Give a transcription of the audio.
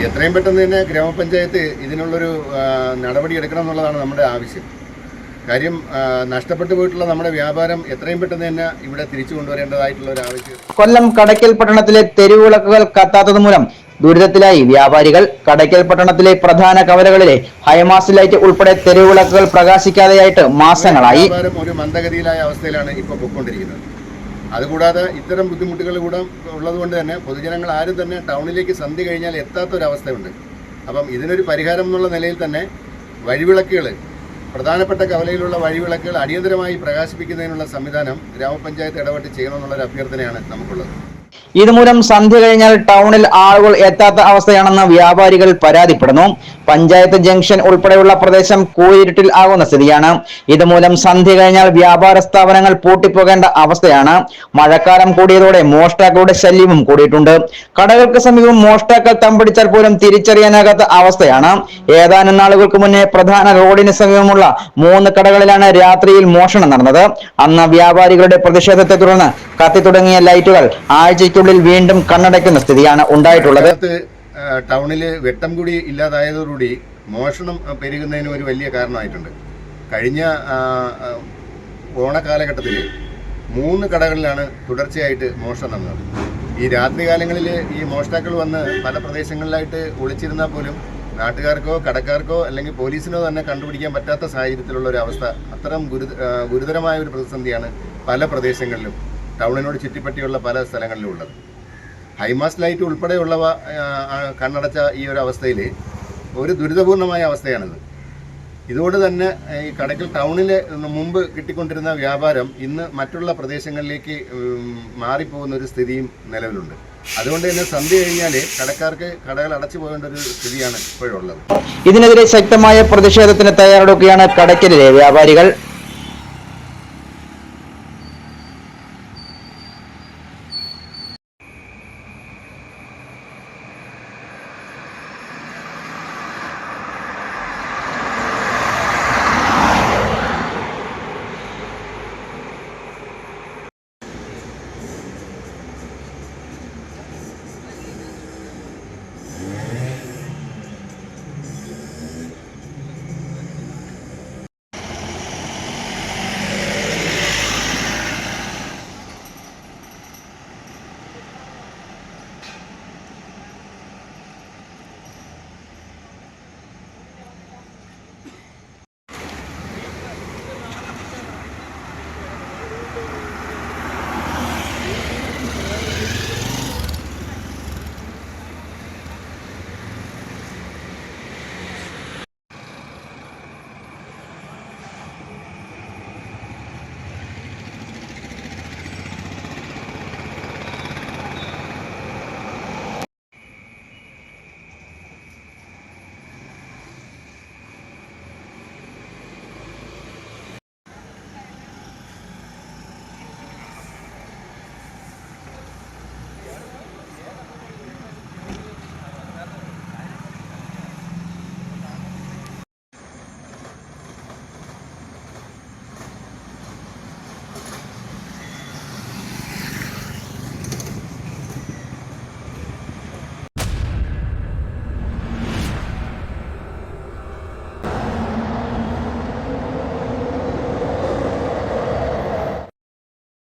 എത്രയും പെട്ടെന്ന് തന്നെ ഗ്രാമപഞ്ചായത്ത് ഇതിനുള്ളൊരു നടപടി എടുക്കണം എന്നുള്ളതാണ് നമ്മുടെ ആവശ്യം. കാര്യം നഷ്ടപ്പെട്ടു പോയിട്ടുള്ള നമ്മുടെ വ്യാപാരം എത്രയും പെട്ടെന്ന് തന്നെ ഇവിടെ തിരിച്ചു കൊണ്ടുവരേണ്ടതായിട്ടുള്ള ഒരു ആവശ്യം. കൊല്ലം കടയ്ക്കൽ പട്ടണത്തിലെ തെരുവിളക്കുകൾ കത്താത്തത് മൂലം ദുരിതത്തിലായി വ്യാപാരികൾ. കടയ്ക്കൽ പട്ടണത്തിലെ പ്രധാന കവലകളിലെ ഹൈമാസ്റ്റ് ലൈറ്റ് ഉൾപ്പെടെ തെരുവിളക്കുകൾ പ്രകാശിക്കാതെയായിട്ട് മാസങ്ങളായി. വ്യാപാരം ഒരു മന്ദഗതിയിലായ അവസ്ഥയിലാണ് ഇപ്പോൾ പൊയ്ക്കൊണ്ടിരിക്കുന്നത്. അതുകൂടാതെ ഇത്തരം ബുദ്ധിമുട്ടുകൾ കൂടെ ഉള്ളതുകൊണ്ട് തന്നെ പൊതുജനങ്ങൾ ആരും തന്നെ ടൗണിലേക്ക് സന്ധ്യ കഴിഞ്ഞാൽ എത്താത്തൊരവസ്ഥയുണ്ട്. അപ്പം ഇതിനൊരു പരിഹാരം എന്നുള്ള നിലയിൽ തന്നെ വഴിവിളക്കുകൾ, പ്രധാനപ്പെട്ട കവലയിലുള്ള വഴിവിളക്കുകൾ അടിയന്തരമായി പ്രകാശിപ്പിക്കുന്നതിനുള്ള സംവിധാനം ഗ്രാമപഞ്ചായത്ത് ഇടപെട്ട് ചെയ്യണമെന്നുള്ളൊരു അഭ്യർത്ഥനയാണ് നമുക്കുള്ളത്. ഇതുമൂലം സന്ധ്യ കഴിഞ്ഞാൽ ടൗണിൽ ആളുകൾ എത്താത്ത അവസ്ഥയാണെന്ന് വ്യാപാരികൾ പരാതിപ്പെടുന്നു. പഞ്ചായത്ത് ജംഗ്ഷൻ ഉൾപ്പെടെയുള്ള പ്രദേശം കൂരിരുട്ടിൽ ആകുന്ന സ്ഥിതിയാണ്. ഇതുമൂലം സന്ധ്യ കഴിഞ്ഞാൽ വ്യാപാര സ്ഥാപനങ്ങൾ പൂട്ടിപ്പോകേണ്ട അവസ്ഥയാണ്. മഴക്കാലം കൂടിയതോടെ മോഷ്ടാക്കളുടെ ശല്യവും കൂടിയിട്ടുണ്ട്. കടകൾക്ക് സമീപം മോഷ്ടാക്കൾ തമ്പടിച്ചാൽ പോലും തിരിച്ചറിയാനാകാത്ത അവസ്ഥയാണ്. ഏതാനും നാളുകൾക്ക് മുന്നേ പ്രധാന റോഡിന് സമീപമുള്ള 3 കടകളിലാണ് രാത്രിയിൽ മോഷണം നടന്നത്. അന്ന് വ്യാപാരികളുടെ പ്രതിഷേധത്തെ തുടർന്ന് കത്തിത്തുടങ്ങിയ ലൈറ്റുകൾ ആഴ്ചയ്ക്കുള്ളിൽ വീണ്ടും കണ്ണടയ്ക്കുന്ന സ്ഥിതിയാണ് ഉണ്ടായിട്ടുള്ളത്. ടൗണിൽ വെട്ടം കൂടി ഇല്ലാതായതോടുകൂടി മോഷണം പെരുകുന്നതിന് ഒരു വലിയ കാരണമായിട്ടുണ്ട്. കഴിഞ്ഞ ഓണക്കാലഘട്ടത്തിൽ 3 കടകളിലാണ് തുടർച്ചയായിട്ട് മോഷണം നടന്നത്. ഈ രാത്രികാലങ്ങളിൽ ഈ മോഷ്ടാക്കൾ വന്ന് പല പ്രദേശങ്ങളിലായിട്ട് ഒളിച്ചിരുന്നാൽ പോലും നാട്ടുകാർക്കോ കടക്കാർക്കോ അല്ലെങ്കിൽ പോലീസിനോ തന്നെ കണ്ടുപിടിക്കാൻ പറ്റാത്ത സാഹചര്യത്തിലുള്ള ഒരു അവസ്ഥ, അത്തരം ഗുരുതരമായ ഒരു പ്രതിസന്ധിയാണ് പല പ്രദേശങ്ങളിലും ടൗണിനോട് ചുറ്റിപ്പറ്റിയുള്ള പല സ്ഥലങ്ങളിലും ഉള്ളത്. ഹൈമാസ്റ്റ് ലൈറ്റ് ഉൾപ്പെടെയുള്ളവ കണ്ണടച്ച ഈ ഒരു അവസ്ഥയിൽ ഒരു ദുരിതപൂർണമായ അവസ്ഥയാണിത്. ഇതുകൊണ്ട് തന്നെ ഈ കടയ്ക്കൽ ടൗണിൽ മുമ്പ് കിട്ടിക്കൊണ്ടിരുന്ന വ്യാപാരം ഇന്ന് മറ്റുള്ള പ്രദേശങ്ങളിലേക്ക് മാറിപ്പോകുന്ന ഒരു സ്ഥിതിയും നിലവിലുണ്ട്. അതുകൊണ്ട് തന്നെ സന്ധ്യ കഴിഞ്ഞാൽ കടക്കാർക്ക് കടകൾ അടച്ചു പോകേണ്ട ഒരു സ്ഥിതിയാണ് ഇപ്പോഴുള്ളത്. ഇതിനെതിരെ ശക്തമായ പ്രതിഷേധത്തിന് തയ്യാറെടുക്കുകയാണ് കടയ്ക്കലിലെ വ്യാപാരികൾ.